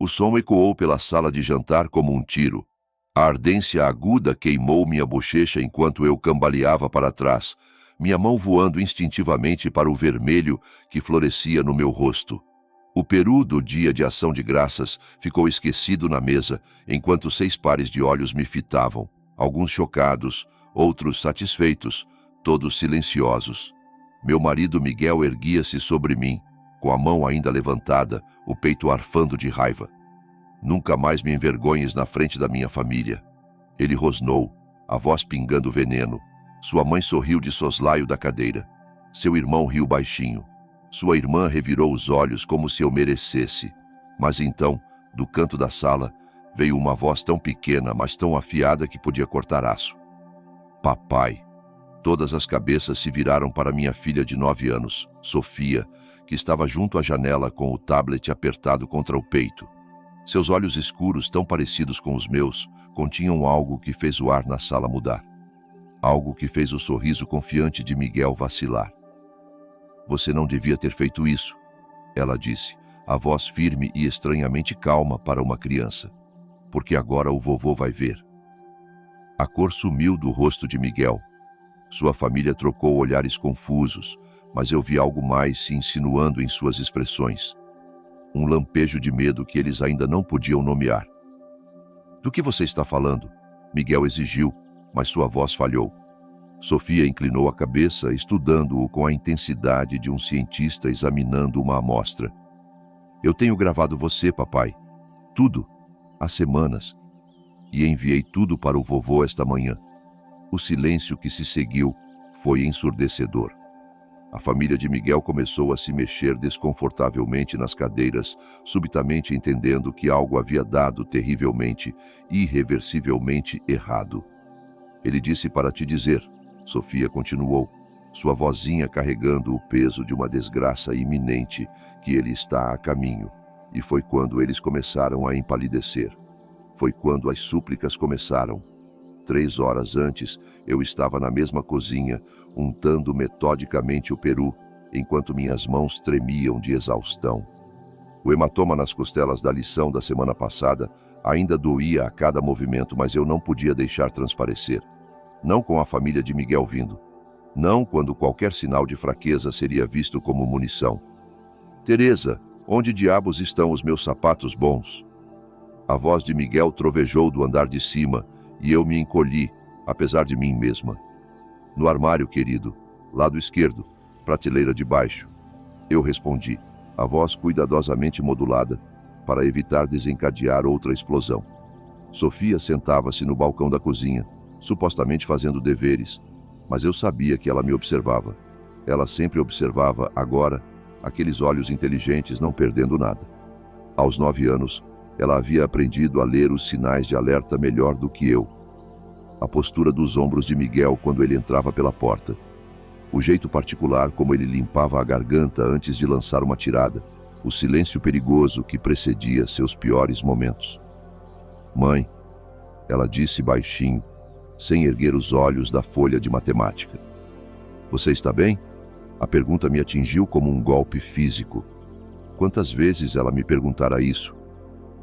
O som ecoou pela sala de jantar como um tiro. A ardência aguda queimou minha bochecha enquanto eu cambaleava para trás, minha mão voando instintivamente para o vermelho que florescia no meu rosto. O peru do dia de ação de graças ficou esquecido na mesa, enquanto 6 pares de olhos me fitavam, alguns chocados, outros satisfeitos, todos silenciosos. Meu marido Miguel erguia-se sobre mim, com a mão ainda levantada, o peito arfando de raiva. Nunca mais me envergonhes na frente da minha família. Ele rosnou, a voz pingando veneno. Sua mãe sorriu de soslaio da cadeira. Seu irmão riu baixinho. Sua irmã revirou os olhos como se eu merecesse. Mas então, do canto da sala, veio uma voz tão pequena, mas tão afiada que podia cortar aço. Papai. Todas as cabeças se viraram para minha filha de 9 anos, Sofia, que estava junto à janela com o tablet apertado contra o peito. Seus olhos escuros, tão parecidos com os meus, continham algo que fez o ar na sala mudar. Algo que fez o sorriso confiante de Miguel vacilar. Você não devia ter feito isso, ela disse, a voz firme e estranhamente calma para uma criança. Porque agora o vovô vai ver. A cor sumiu do rosto de Miguel. Sua família trocou olhares confusos, mas eu vi algo mais se insinuando em suas expressões. Um lampejo de medo que eles ainda não podiam nomear. Do que você está falando? Miguel exigiu, mas sua voz falhou. Sofia inclinou a cabeça, estudando-o com a intensidade de um cientista examinando uma amostra. Eu tenho gravado você, papai. Tudo. Há semanas. E enviei tudo para o vovô esta manhã. O silêncio que se seguiu foi ensurdecedor. A família de Miguel começou a se mexer desconfortavelmente nas cadeiras, subitamente entendendo que algo havia dado terrivelmente, irreversivelmente errado. Ele disse para te dizer, Sofia continuou, sua vozinha carregando o peso de uma desgraça iminente, que ele está a caminho. E foi quando eles começaram a empalidecer. Foi quando as súplicas começaram. 3 horas antes, eu estava na mesma cozinha, untando metodicamente o peru, enquanto minhas mãos tremiam de exaustão. O hematoma nas costelas da lição da semana passada ainda doía a cada movimento, mas eu não podia deixar transparecer. Não com a família de Miguel vindo. Não quando qualquer sinal de fraqueza seria visto como munição. Teresa, onde diabos estão os meus sapatos bons? A voz de Miguel trovejou do andar de cima, e eu me encolhi, apesar de mim mesma. No armário, querido, lado esquerdo, prateleira de baixo. Eu respondi, a voz cuidadosamente modulada, para evitar desencadear outra explosão. Sofia sentava-se no balcão da cozinha, supostamente fazendo deveres, mas eu sabia que ela me observava. Ela sempre observava, agora, aqueles olhos inteligentes não perdendo nada. Aos 9 anos, ela havia aprendido a ler os sinais de alerta melhor do que eu. A postura dos ombros de Miguel quando ele entrava pela porta. O jeito particular como ele limpava a garganta antes de lançar uma tirada. O silêncio perigoso que precedia seus piores momentos. Mãe, ela disse baixinho, sem erguer os olhos da folha de matemática. Você está bem? A pergunta me atingiu como um golpe físico. Quantas vezes ela me perguntara isso?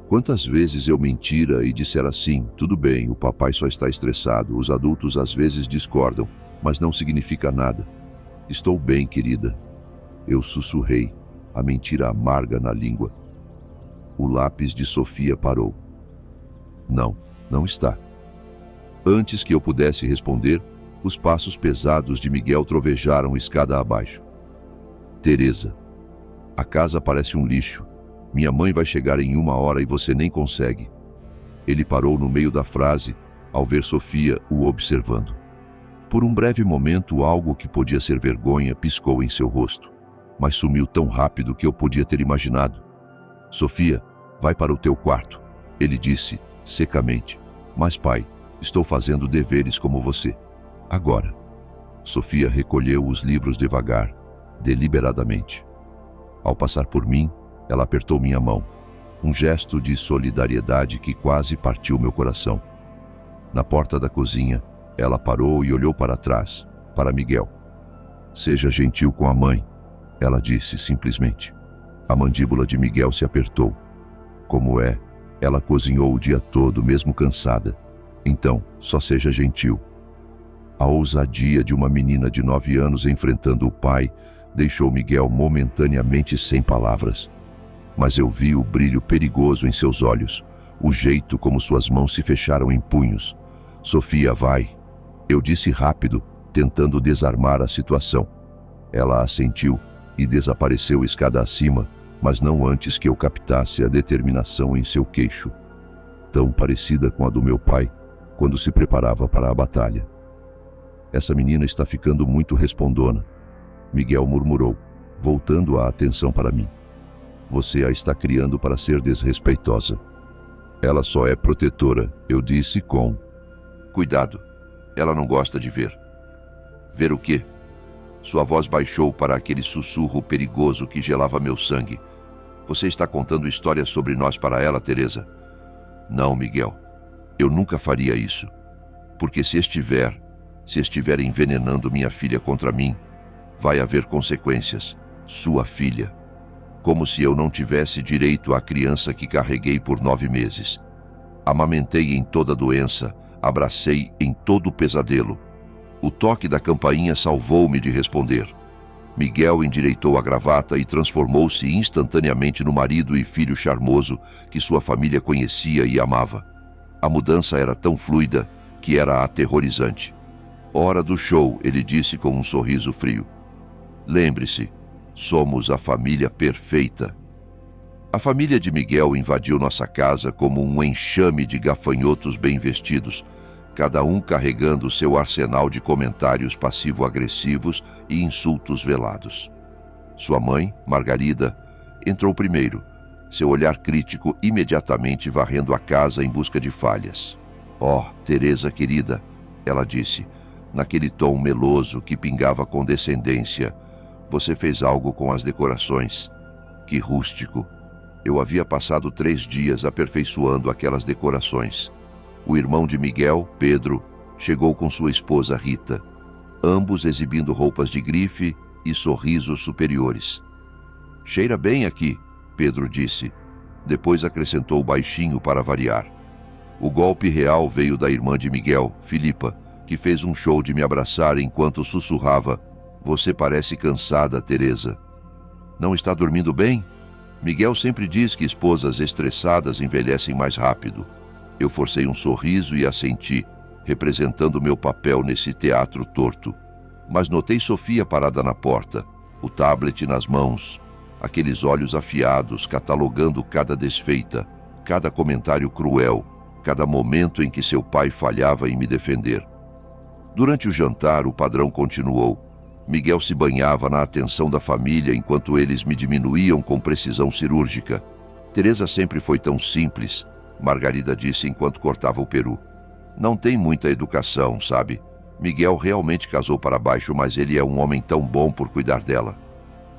Quantas vezes eu mentira e dissera assim, tudo bem, o papai só está estressado, os adultos às vezes discordam, mas não significa nada. Estou bem, querida. Eu sussurrei, a mentira amarga na língua. O lápis de Sofia parou. Não, não está. Antes que eu pudesse responder, os passos pesados de Miguel trovejaram escada abaixo. Teresa, a casa parece um lixo. Minha mãe vai chegar em 1 hora e você nem consegue. Ele parou no meio da frase, ao ver Sofia o observando. Por um breve momento, algo que podia ser vergonha piscou em seu rosto, mas sumiu tão rápido que eu podia ter imaginado. Sofia, vai para o teu quarto, ele disse, secamente. Mas pai, estou fazendo deveres como você. Agora. Sofia recolheu os livros devagar, deliberadamente. Ao passar por mim, ela apertou minha mão, um gesto de solidariedade que quase partiu meu coração. Na porta da cozinha, ela parou e olhou para trás, para Miguel. Seja gentil com a mãe, ela disse simplesmente. A mandíbula de Miguel se apertou. como é, ela cozinhou o dia todo, mesmo cansada. Então, só seja gentil. A ousadia de uma menina de 9 anos enfrentando o pai deixou Miguel momentaneamente sem palavras. Mas eu vi o brilho perigoso em seus olhos, o jeito como suas mãos se fecharam em punhos. Sofia, vai. Eu disse rápido, tentando desarmar a situação. Ela assentiu e desapareceu escada acima, mas não antes que eu captasse a determinação em seu queixo, tão parecida com a do meu pai quando se preparava para a batalha. Essa menina está ficando muito respondona, Miguel murmurou, voltando a atenção para mim. Você a está criando para ser desrespeitosa. Ela só é protetora, eu disse com... Cuidado, ela não gosta de ver. Ver o quê? Sua voz baixou para aquele sussurro perigoso que gelava meu sangue. Você está contando histórias sobre nós para ela, Teresa? Não, Miguel. Eu nunca faria isso. Porque se estiver envenenando minha filha contra mim, vai haver consequências. Sua filha. Como se eu não tivesse direito à criança que carreguei por 9 meses. Amamentei em toda doença, abracei em todo pesadelo. O toque da campainha salvou-me de responder. Miguel endireitou a gravata e transformou-se instantaneamente no marido e filho charmoso que sua família conhecia e amava. A mudança era tão fluida que era aterrorizante. Hora do show, ele disse com um sorriso frio. Lembre-se, somos a família perfeita. A família de Miguel invadiu nossa casa como um enxame de gafanhotos bem vestidos, cada um carregando seu arsenal de comentários passivo-agressivos e insultos velados. Sua mãe, Margarida, entrou primeiro, seu olhar crítico imediatamente varrendo a casa em busca de falhas. Oh, Teresa querida, ela disse, naquele tom meloso que pingava condescendência, você fez algo com as decorações. Que rústico. Eu havia passado 3 dias aperfeiçoando aquelas decorações. O irmão de Miguel, Pedro, chegou com sua esposa Rita, ambos exibindo roupas de grife e sorrisos superiores. Cheira bem aqui, Pedro disse. Depois acrescentou baixinho para variar. O golpe real veio da irmã de Miguel, Filipa, que fez um show de me abraçar enquanto sussurrava: Você parece cansada, Teresa. Não está dormindo bem? Miguel sempre diz que esposas estressadas envelhecem mais rápido. Eu forcei um sorriso e assenti, representando meu papel nesse teatro torto. Mas notei Sofia parada na porta, o tablet nas mãos, aqueles olhos afiados catalogando cada desfeita, cada comentário cruel, cada momento em que seu pai falhava em me defender. Durante o jantar, o padrão continuou. Miguel se banhava na atenção da família enquanto eles me diminuíam com precisão cirúrgica. Teresa sempre foi tão simples, Margarida disse enquanto cortava o peru. Não tem muita educação, sabe? Miguel realmente casou para baixo, mas ele é um homem tão bom por cuidar dela.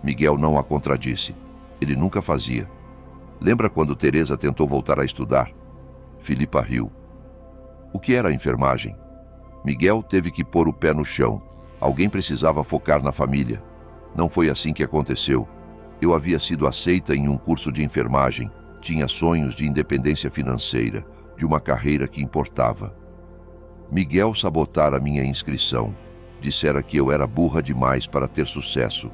Miguel não a contradisse. Ele nunca fazia. Lembra quando Teresa tentou voltar a estudar? Filipa riu. O que era a enfermagem? Miguel teve que pôr o pé no chão. Alguém precisava focar na família. Não foi assim que aconteceu. Eu havia sido aceita em um curso de enfermagem. Tinha sonhos de independência financeira, de uma carreira que importava. Miguel sabotara minha inscrição. Dissera que eu era burra demais para ter sucesso,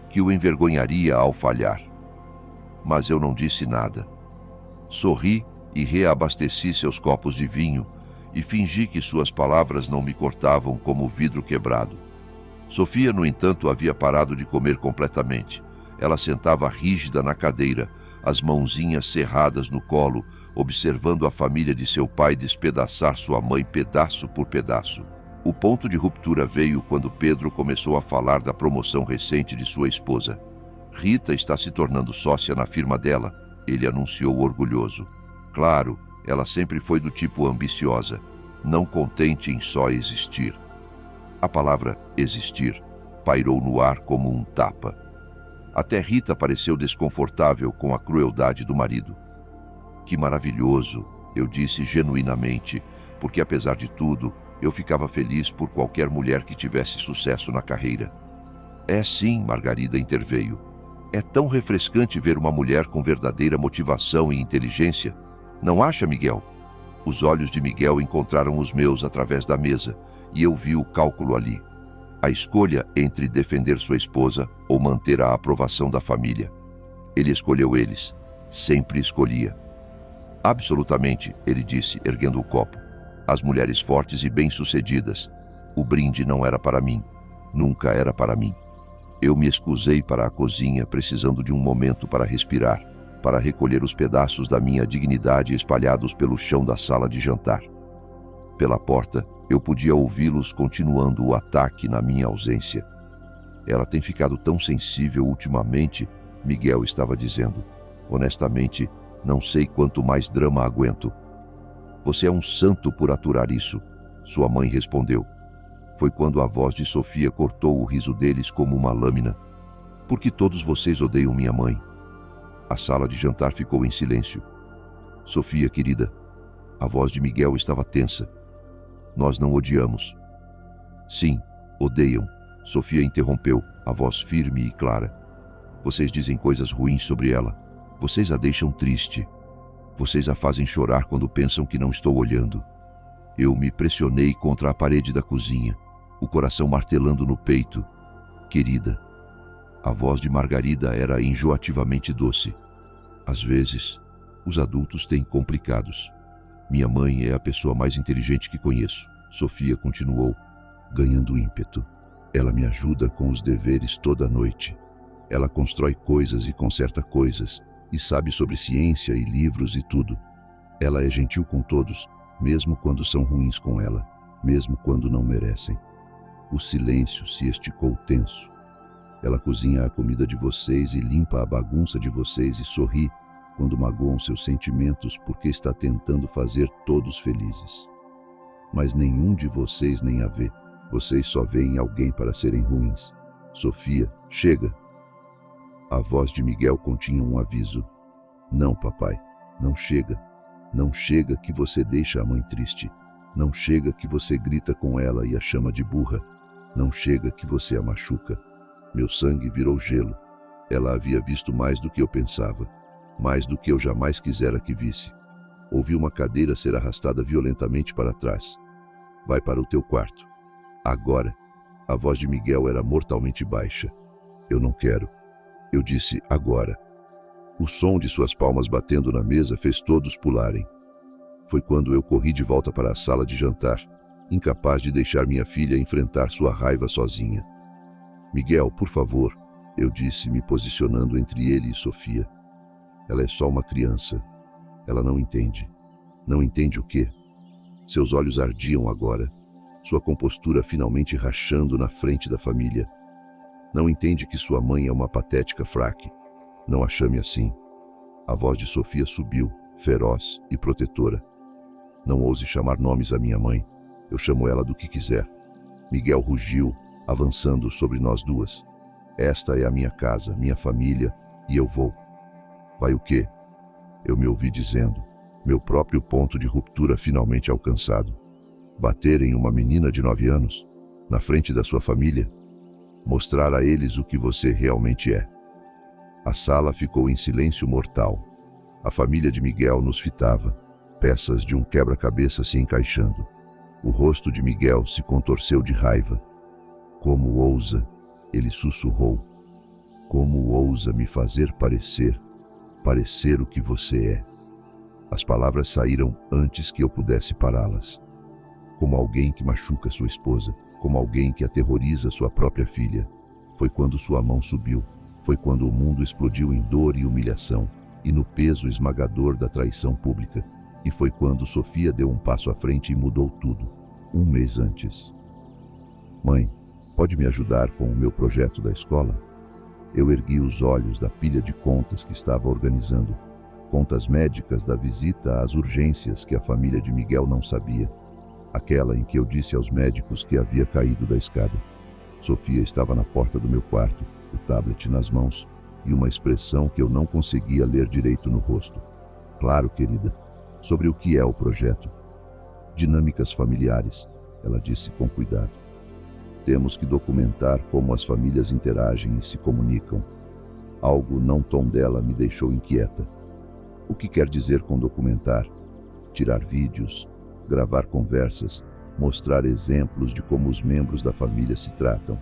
que o envergonharia ao falhar. Mas eu não disse nada. Sorri e reabasteci seus copos de vinho e fingi que suas palavras não me cortavam como vidro quebrado. Sofia, no entanto, havia parado de comer completamente. Ela sentava rígida na cadeira, as mãozinhas cerradas no colo, observando a família de seu pai despedaçar sua mãe pedaço por pedaço. O ponto de ruptura veio quando Pedro começou a falar da promoção recente de sua esposa. Rita está se tornando sócia na firma dela, ele anunciou orgulhoso. Claro, ela sempre foi do tipo ambiciosa, não contente em só existir. A palavra existir pairou no ar como um tapa. Até Rita pareceu desconfortável com a crueldade do marido. Que maravilhoso, eu disse genuinamente, porque apesar de tudo, eu ficava feliz por qualquer mulher que tivesse sucesso na carreira. É sim, Margarida interveio. É tão refrescante ver uma mulher com verdadeira motivação e inteligência. Não acha, Miguel? Os olhos de Miguel encontraram os meus através da mesa e eu vi o cálculo ali. A escolha entre defender sua esposa ou manter a aprovação da família. Ele escolheu eles. Sempre escolhia. Absolutamente, ele disse, erguendo o copo. As mulheres fortes e bem-sucedidas. O brinde não era para mim. Nunca era para mim. Eu me escusei para a cozinha, precisando de um momento para respirar, para recolher os pedaços da minha dignidade espalhados pelo chão da sala de jantar. Pela porta, eu podia ouvi-los continuando o ataque na minha ausência. Ela tem ficado tão sensível ultimamente, Miguel estava dizendo. Honestamente, não sei quanto mais drama aguento. Você é um santo por aturar isso, sua mãe respondeu. Foi quando a voz de Sofia cortou o riso deles como uma lâmina. Por que todos vocês odeiam minha mãe? A sala de jantar ficou em silêncio. Sofia, querida, a voz de Miguel estava tensa. Nós não odiamos. Sim, odeiam, Sofia interrompeu, a voz firme e clara. Vocês dizem coisas ruins sobre ela. Vocês a deixam triste. Vocês a fazem chorar quando pensam que não estou olhando. Eu me pressionei contra a parede da cozinha, o coração martelando no peito. Querida. A voz de Margarida era enjoativamente doce. Às vezes, os adultos têm complicados. Minha mãe é a pessoa mais inteligente que conheço. Sofia continuou, ganhando ímpeto. Ela me ajuda com os deveres toda noite. Ela constrói coisas e conserta coisas, e sabe sobre ciência e livros e tudo. Ela é gentil com todos, mesmo quando são ruins com ela, mesmo quando não merecem. O silêncio se esticou tenso. Ela cozinha a comida de vocês e limpa a bagunça de vocês e sorri quando magoam seus sentimentos porque está tentando fazer todos felizes. Mas nenhum de vocês nem a vê. Vocês só veem alguém para serem ruins. Sofia, chega. A voz de Miguel continha um aviso. Não, papai, não chega. Não chega que você deixa a mãe triste. Não chega que você grita com ela e a chama de burra. Não chega que você a machuca. Meu sangue virou gelo. Ela havia visto mais do que eu pensava. Mais do que eu jamais quisera que visse. Ouvi uma cadeira ser arrastada violentamente para trás. Vai para o teu quarto. Agora. A voz de Miguel era mortalmente baixa. Eu não quero. Eu disse agora. O som de suas palmas batendo na mesa fez todos pularem. Foi quando eu corri de volta para a sala de jantar, incapaz de deixar minha filha enfrentar sua raiva sozinha. Miguel, por favor, eu disse, me posicionando entre ele e Sofia. Ela é só uma criança. Ela não entende. Não entende o quê? Seus olhos ardiam agora, sua compostura finalmente rachando na frente da família. Não entende que sua mãe é uma patética fraque. Não a chame assim. A voz de Sofia subiu, feroz e protetora. Não ouse chamar nomes à minha mãe. Eu chamo ela do que quiser. Miguel rugiu, avançando sobre nós duas. Esta é a minha casa, minha família, e eu vou. Vai o quê? Eu me ouvi dizendo, meu próprio ponto de ruptura finalmente alcançado. Bater em uma menina de 9 anos, na frente da sua família, mostrar a eles o que você realmente é. A sala ficou em silêncio mortal. A família de Miguel nos fitava, peças de um quebra-cabeça se encaixando. O rosto de Miguel se contorceu de raiva. Como ousa, ele sussurrou. Como ousa me fazer parecer o que você é. As palavras saíram antes que eu pudesse pará-las. Como alguém que machuca sua esposa, como alguém que aterroriza sua própria filha. Foi quando sua mão subiu, foi quando o mundo explodiu em dor e humilhação, e no peso esmagador da traição pública, e foi quando Sofia deu um passo à frente e mudou tudo, 1 mês antes. Mãe, pode me ajudar com o meu projeto da escola? Eu ergui os olhos da pilha de contas que estava organizando, contas médicas da visita às urgências que a família de Miguel não sabia, aquela em que eu disse aos médicos que havia caído da escada. Sofia estava na porta do meu quarto, o tablet nas mãos e uma expressão que eu não conseguia ler direito no rosto. Claro, querida, sobre o que é o projeto. Dinâmicas familiares, ela disse com cuidado. Temos que documentar como as famílias interagem e se comunicam. Algo não tom dela me deixou inquieta. O que quer dizer com documentar? Tirar vídeos, gravar conversas, mostrar exemplos de como os membros da família se tratam.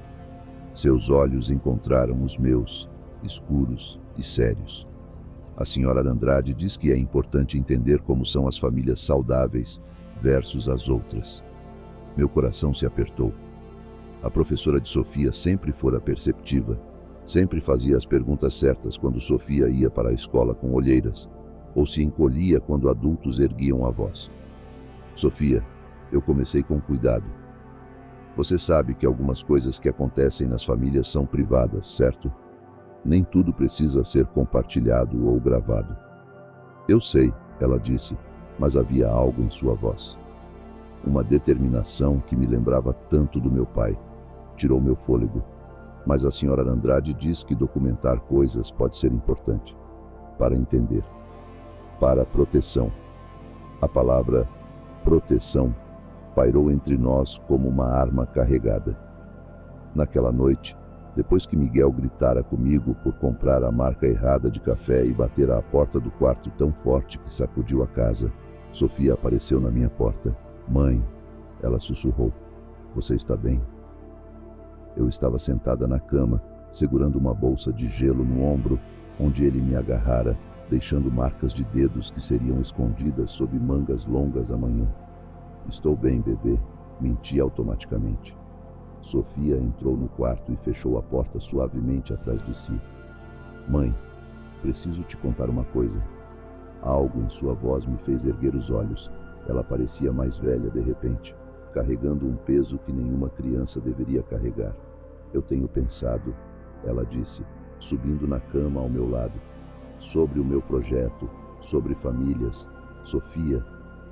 Seus olhos encontraram os meus, escuros e sérios. A senhora Andrade diz que é importante entender como são as famílias saudáveis versus as outras. Meu coração se apertou. A professora de Sofia sempre fora perceptiva, sempre fazia as perguntas certas quando Sofia ia para a escola com olheiras, ou se encolhia quando adultos erguiam a voz. Sofia, eu comecei com cuidado. Você sabe que algumas coisas que acontecem nas famílias são privadas, certo? Nem tudo precisa ser compartilhado ou gravado. Eu sei, ela disse, mas havia algo em sua voz. Uma determinação que me lembrava tanto do meu pai. Tirou meu fôlego. Mas a senhora Andrade diz que documentar coisas pode ser importante. Para entender. Para proteção. A palavra proteção pairou entre nós como uma arma carregada. Naquela noite, depois que Miguel gritara comigo por comprar a marca errada de café e bater à porta do quarto tão forte que sacudiu a casa, Sofia apareceu na minha porta. Mãe, ela sussurrou, você está bem? Eu estava sentada na cama, segurando uma bolsa de gelo no ombro, onde ele me agarrara, deixando marcas de dedos que seriam escondidas sob mangas longas amanhã. Estou bem, bebê, menti automaticamente. Sofia entrou no quarto e fechou a porta suavemente atrás de si. Mãe, preciso te contar uma coisa. Algo em sua voz me fez erguer os olhos. Ela parecia mais velha de repente, carregando um peso que nenhuma criança deveria carregar. Eu tenho pensado, ela disse, subindo na cama ao meu lado, sobre o meu projeto, sobre famílias. Sofia,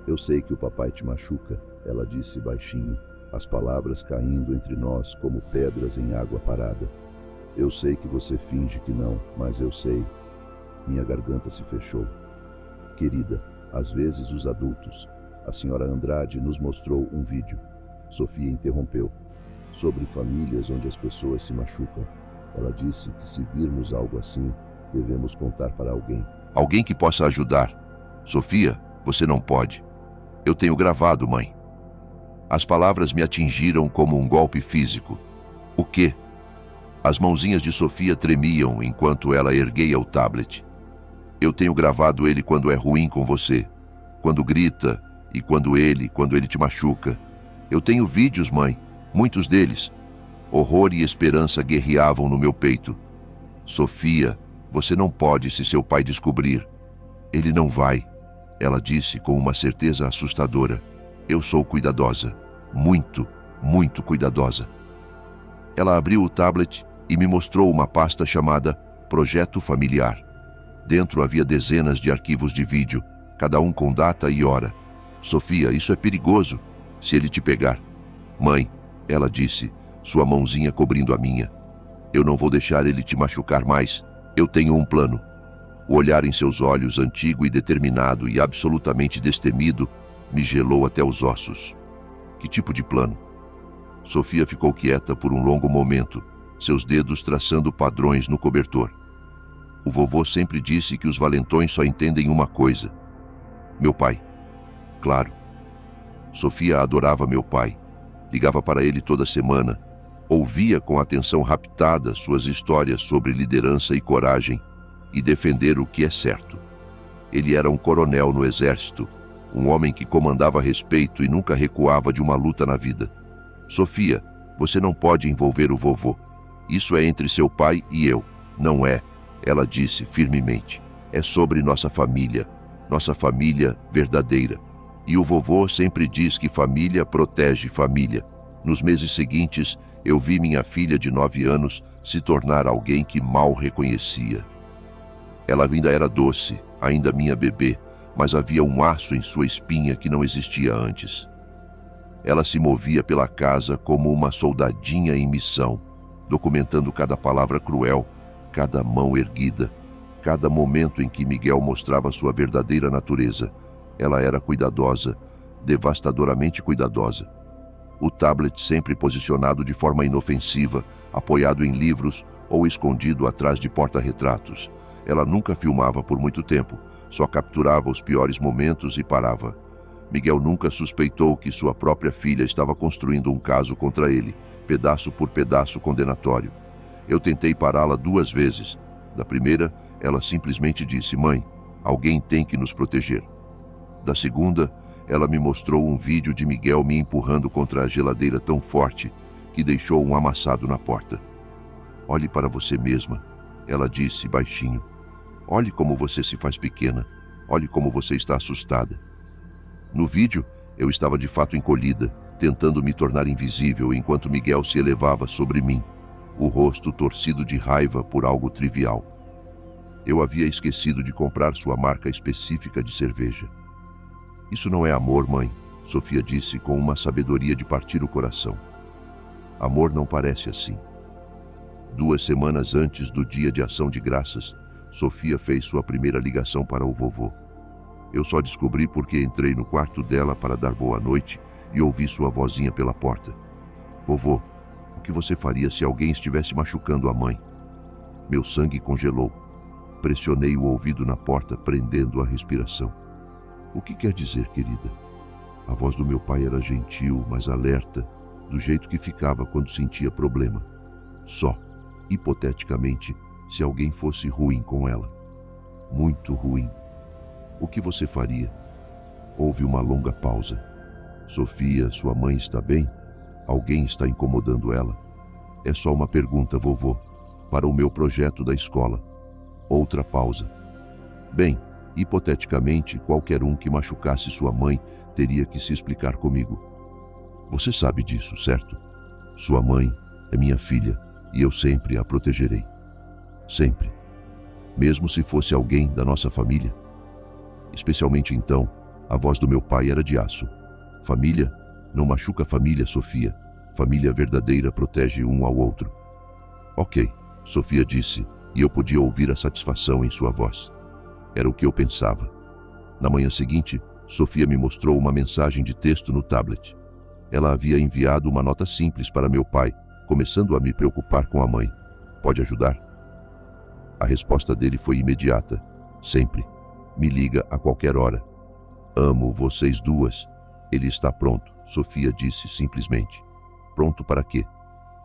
eu sei que o papai te machuca, ela disse baixinho, as palavras caindo entre nós como pedras em água parada. Eu sei que você finge que não, mas eu sei. Minha garganta se fechou. Querida, às vezes os adultos. A senhora Andrade nos mostrou um vídeo. Sofia interrompeu. Sobre famílias onde as pessoas se machucam. Ela disse que se virmos algo assim, devemos contar para alguém. Alguém que possa ajudar. Sofia, você não pode. Eu tenho gravado, mãe. As palavras me atingiram como um golpe físico. O quê? As mãozinhas de Sofia tremiam enquanto ela erguia o tablet. Eu tenho gravado ele quando é ruim com você, quando grita e quando ele te machuca. Eu tenho vídeos, mãe, muitos deles. Horror e esperança guerreavam no meu peito. Sofia, você não pode se seu pai descobrir. Ele não vai, ela disse com uma certeza assustadora. Eu sou cuidadosa, muito, muito cuidadosa. Ela abriu o tablet e me mostrou uma pasta chamada Projeto Familiar. Dentro havia dezenas de arquivos de vídeo, cada um com data e hora. Sofia, isso é perigoso, se ele te pegar. Mãe, ela disse, sua mãozinha cobrindo a minha. Eu não vou deixar ele te machucar mais. Eu tenho um plano. O olhar em seus olhos, antigo e determinado e absolutamente destemido, me gelou até os ossos. Que tipo de plano? Sofia ficou quieta por um longo momento, seus dedos traçando padrões no cobertor. O vovô sempre disse que os valentões só entendem uma coisa. Meu pai. Claro. Sofia adorava meu pai. Ligava para ele toda semana. Ouvia com atenção raptada suas histórias sobre liderança e coragem e defender o que é certo. Ele era um coronel no exército, um homem que comandava respeito e nunca recuava de uma luta na vida. Sofia, você não pode envolver o vovô. Isso é entre seu pai e eu. Não é, ela disse firmemente. É sobre nossa família verdadeira. E o vovô sempre diz que família protege família. Nos meses seguintes, eu vi minha filha de 9 anos se tornar alguém que mal reconhecia. Ela ainda era doce, ainda minha bebê, mas havia um aço em sua espinha que não existia antes. Ela se movia pela casa como uma soldadinha em missão, documentando cada palavra cruel, cada mão erguida, cada momento em que Miguel mostrava sua verdadeira natureza. Ela era cuidadosa, devastadoramente cuidadosa. o tablet sempre posicionado de forma inofensiva, apoiado em livros ou escondido atrás de porta-retratos. Ela nunca filmava por muito tempo, só capturava os piores momentos e parava. Miguel nunca suspeitou que sua própria filha estava construindo um caso contra ele, pedaço por pedaço condenatório. Eu tentei pará-la 2 vezes. Da primeira, ela simplesmente disse: "Mãe, alguém tem que nos proteger." Da segunda, ela me mostrou um vídeo de Miguel me empurrando contra a geladeira tão forte que deixou um amassado na porta. "Olhe para você mesma," ela disse baixinho. "Olhe como você se faz pequena. Olhe como você está assustada." No vídeo, eu estava de fato encolhida, tentando me tornar invisível enquanto Miguel se elevava sobre mim, o rosto torcido de raiva por algo trivial. Eu havia esquecido de comprar sua marca específica de cerveja. "Isso não é amor, mãe," Sofia disse com uma sabedoria de partir o coração. "Amor não parece assim." 2 semanas antes do Dia de Ação de Graças, Sofia fez sua primeira ligação para o vovô. Eu só descobri porque entrei no quarto dela para dar boa noite e ouvi sua vozinha pela porta. "Vovô, o que você faria se alguém estivesse machucando a mãe?" Meu sangue congelou. Pressionei o ouvido na porta, prendendo a respiração. "O que quer dizer, querida?" A voz do meu pai era gentil, mas alerta, do jeito que ficava quando sentia problema. Só, hipoteticamente, se alguém fosse ruim com ela. Muito ruim. "O que você faria?" Houve uma longa pausa. "Sofia, sua mãe está bem? Alguém está incomodando ela?" "É só uma pergunta, vovô, para o meu projeto da escola." Outra pausa. "Bem, hipoteticamente, qualquer um que machucasse sua mãe teria que se explicar comigo. Você sabe disso, certo? Sua mãe é minha filha e eu sempre a protegerei. Sempre. Mesmo se fosse alguém da nossa família." Especialmente então, a voz do meu pai era de aço. "Família não machuca a família, Sofia. Família verdadeira protege um ao outro." "Ok," Sofia disse, e eu podia ouvir a satisfação em sua voz. Era o que eu pensava. Na manhã seguinte, Sofia me mostrou uma mensagem de texto no tablet. Ela havia enviado uma nota simples para meu pai, começando a me preocupar com a mãe. "Pode ajudar?" A resposta dele foi imediata. "Sempre. Me liga a qualquer hora." "Amo vocês duas." "Ele está pronto," Sofia disse simplesmente. "Pronto para quê?"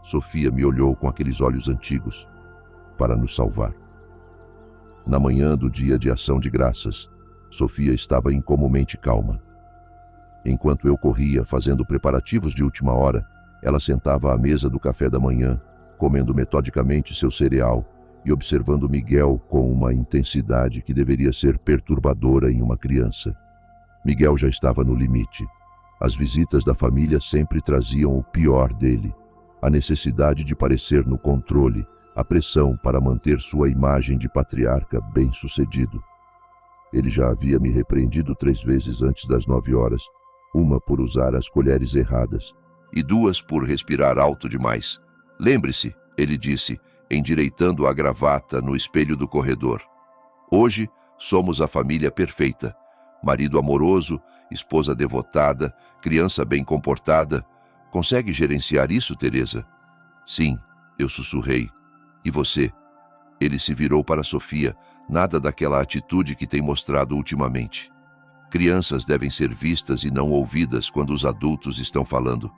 Sofia me olhou com aqueles olhos antigos. "Para nos salvar." Na manhã do Dia de Ação de Graças, Sofia estava incomumente calma. Enquanto eu corria fazendo preparativos de última hora, ela sentava à mesa do café da manhã, comendo metodicamente seu cereal e observando Miguel com uma intensidade que deveria ser perturbadora em uma criança. Miguel já estava no limite. As visitas da família sempre traziam o pior dele: a necessidade de parecer no controle, a pressão para manter sua imagem de patriarca bem-sucedido. Ele já havia me repreendido 3 vezes antes das 9 horas, uma por usar as colheres erradas e 2 por respirar alto demais. "Lembre-se," ele disse, endireitando a gravata no espelho do corredor. "Hoje somos a família perfeita. Marido amoroso, esposa devotada, criança bem comportada. Consegue gerenciar isso, Teresa?" "Sim," eu sussurrei. "E você?" Ele se virou para Sofia, nada daquela atitude que tem mostrado ultimamente. "Crianças devem ser vistas e não ouvidas quando os adultos estão falando."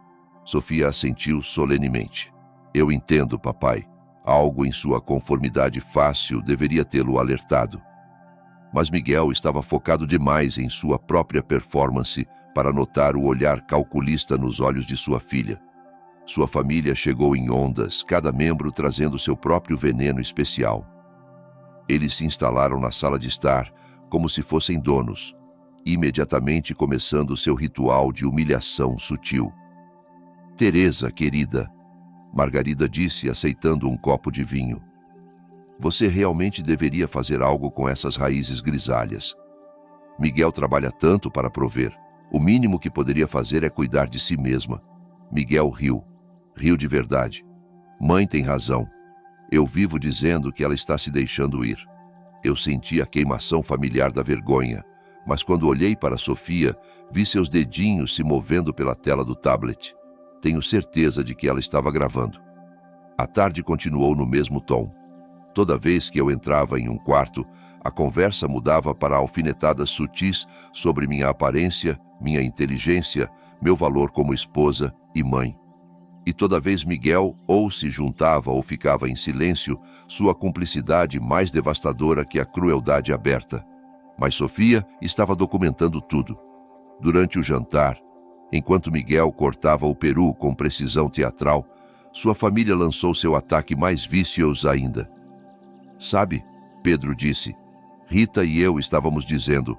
Sofia assentiu solenemente. "Eu entendo, papai. Algo em sua conformidade fácil deveria tê-lo alertado." Mas Miguel estava focado demais em sua própria performance para notar o olhar calculista nos olhos de sua filha. Sua família chegou em ondas, cada membro trazendo seu próprio veneno especial. Eles se instalaram na sala de estar, como se fossem donos, imediatamente começando seu ritual de humilhação sutil. "Teresa, querida," Margarida disse, aceitando um copo de vinho. "Você realmente deveria fazer algo com essas raízes grisalhas. Miguel trabalha tanto para prover. O mínimo que poderia fazer é cuidar de si mesma." Miguel riu. Riu de verdade. "Mãe tem razão. Eu vivo dizendo que ela está se deixando ir." Eu senti a queimação familiar da vergonha, mas quando olhei para Sofia, vi seus dedinhos se movendo pela tela do tablet. Tenho certeza de que ela estava gravando. A tarde continuou no mesmo tom. Toda vez que eu entrava em um quarto, a conversa mudava para alfinetadas sutis sobre minha aparência, minha inteligência, meu valor como esposa e mãe. E toda vez Miguel ou se juntava ou ficava em silêncio, sua cumplicidade mais devastadora que a crueldade aberta. Mas Sofia estava documentando tudo. Durante o jantar, enquanto Miguel cortava o peru com precisão teatral, sua família lançou seu ataque mais vicioso ainda. Sabe, Pedro disse, Rita e eu estávamos dizendo,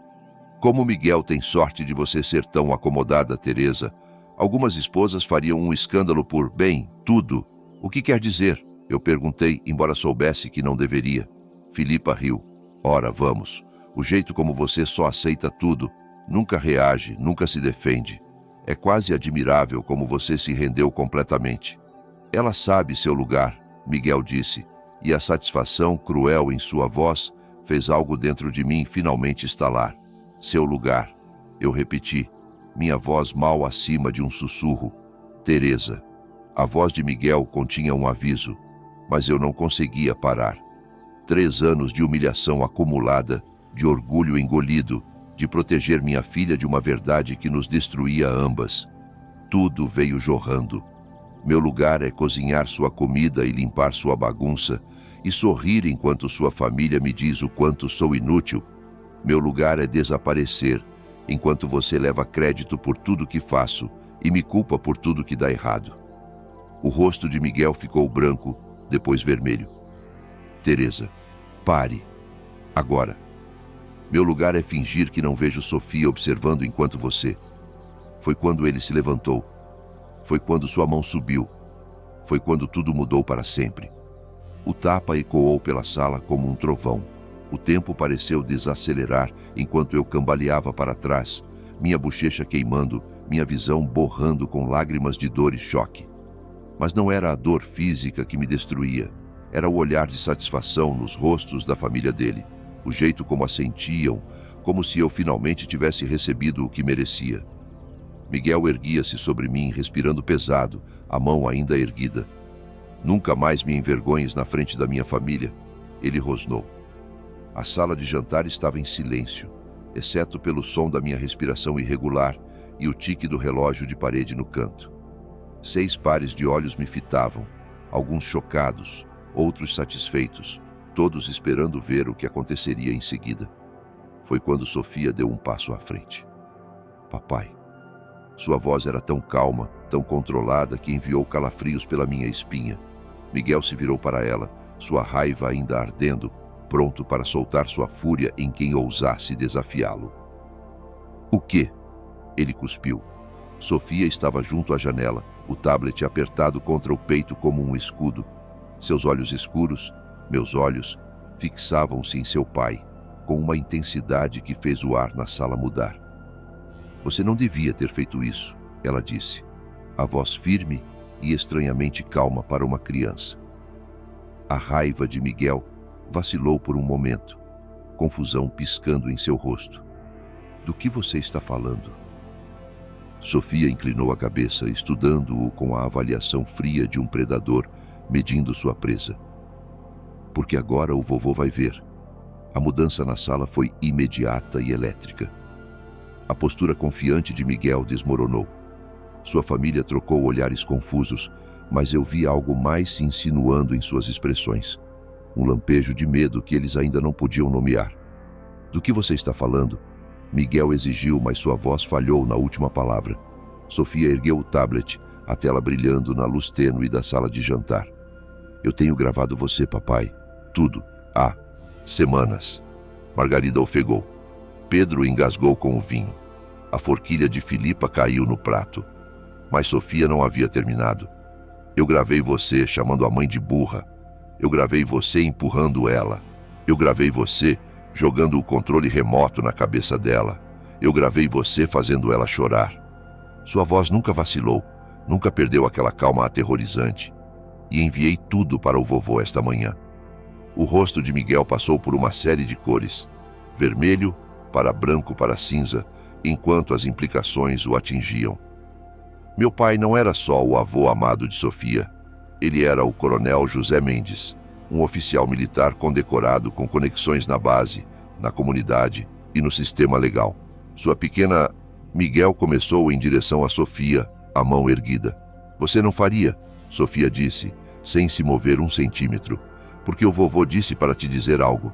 como Miguel tem sorte de você ser tão acomodada, Teresa. Algumas esposas fariam um escândalo por, bem, tudo. O que quer dizer? Eu perguntei, embora soubesse que não deveria. Filipa riu. Ora, vamos. O jeito como você só aceita tudo. Nunca reage, nunca se defende. É quase admirável como você se rendeu completamente. Ela sabe seu lugar, Miguel disse, e a satisfação cruel em sua voz fez algo dentro de mim finalmente estalar. Seu lugar. Eu repeti, minha voz mal acima de um sussurro. Teresa. A voz de Miguel continha um aviso, mas eu não conseguia parar. 3 anos de humilhação acumulada, de orgulho engolido, de proteger minha filha de uma verdade que nos destruía ambas. Tudo veio jorrando. Meu lugar é cozinhar sua comida e limpar sua bagunça, e sorrir enquanto sua família me diz o quanto sou inútil. Meu lugar é desaparecer, enquanto você leva crédito por tudo que faço e me culpa por tudo que dá errado. O rosto de Miguel ficou branco, depois vermelho. Teresa, pare. Agora. Meu lugar é fingir que não vejo Sofia observando enquanto você. Foi quando ele se levantou. Foi quando sua mão subiu. Foi quando tudo mudou para sempre. O tapa ecoou pela sala como um trovão. O tempo pareceu desacelerar enquanto eu cambaleava para trás, minha bochecha queimando, minha visão borrando com lágrimas de dor e choque. Mas não era a dor física que me destruía. Era o olhar de satisfação nos rostos da família dele. O jeito como assentiam, como se eu finalmente tivesse recebido o que merecia. Miguel erguia-se sobre mim, respirando pesado, a mão ainda erguida. Nunca mais me envergonhes na frente da minha família, ele rosnou. A sala de jantar estava em silêncio, exceto pelo som da minha respiração irregular e o tique do relógio de parede no canto. 6 pares de olhos me fitavam, alguns chocados, outros satisfeitos, todos esperando ver o que aconteceria em seguida. Foi quando Sofia deu um passo à frente. Papai. Sua voz era tão calma, tão controlada que enviou calafrios pela minha espinha. Miguel se virou para ela, sua raiva ainda ardendo, pronto para soltar sua fúria em quem ousasse desafiá-lo. O quê? Ele cuspiu. Sofia estava junto à janela, o tablet apertado contra o peito como um escudo. Seus olhos escuros, meus olhos, fixavam-se em seu pai, com uma intensidade que fez o ar na sala mudar. Você não devia ter feito isso, ela disse, a voz firme e estranhamente calma para uma criança. A raiva de Miguel vacilou por um momento, confusão piscando em seu rosto. Do que você está falando? Sofia inclinou a cabeça, estudando-o com a avaliação fria de um predador, medindo sua presa. Porque agora o vovô vai ver. A mudança na sala foi imediata e elétrica. A postura confiante de Miguel desmoronou. Sua família trocou olhares confusos, mas eu vi algo mais se insinuando em suas expressões. Um lampejo de medo que eles ainda não podiam nomear. Do que você está falando? Miguel exigiu, mas sua voz falhou na última palavra. Sofia ergueu o tablet, a tela brilhando na luz tênue da sala de jantar. Eu tenho gravado você, papai. Tudo. Há semanas. Margarida ofegou. Pedro engasgou com o vinho. A forquilha de Filipa caiu no prato. Mas Sofia não havia terminado. Eu gravei você chamando a mãe de burra. Eu gravei você empurrando ela. Eu gravei você jogando o controle remoto na cabeça dela. Eu gravei você fazendo ela chorar. Sua voz nunca vacilou, nunca perdeu aquela calma aterrorizante. E enviei tudo para o vovô esta manhã. O rosto de Miguel passou por uma série de cores. Vermelho para branco para cinza, enquanto as implicações o atingiam. Meu pai não era só o avô amado de Sofia. Ele era o coronel José Mendes, um oficial militar condecorado com conexões na base, na comunidade e no sistema legal. Sua pequena Miguel começou em direção a Sofia, a mão erguida. Você não faria, Sofia disse, sem se mover 1 centímetro, porque o vovô disse para te dizer algo.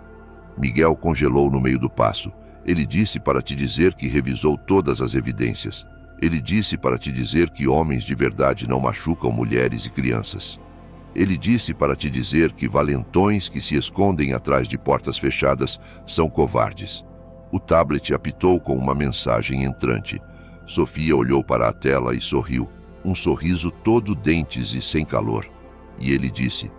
Miguel congelou no meio do passo. Ele disse para te dizer que revisou todas as evidências. Ele disse para te dizer que homens de verdade não machucam mulheres e crianças. Ele disse para te dizer que valentões que se escondem atrás de portas fechadas são covardes. O tablet apitou com uma mensagem entrante. Sofia olhou para a tela e sorriu, um sorriso todo dentes e sem calor. E ele disse,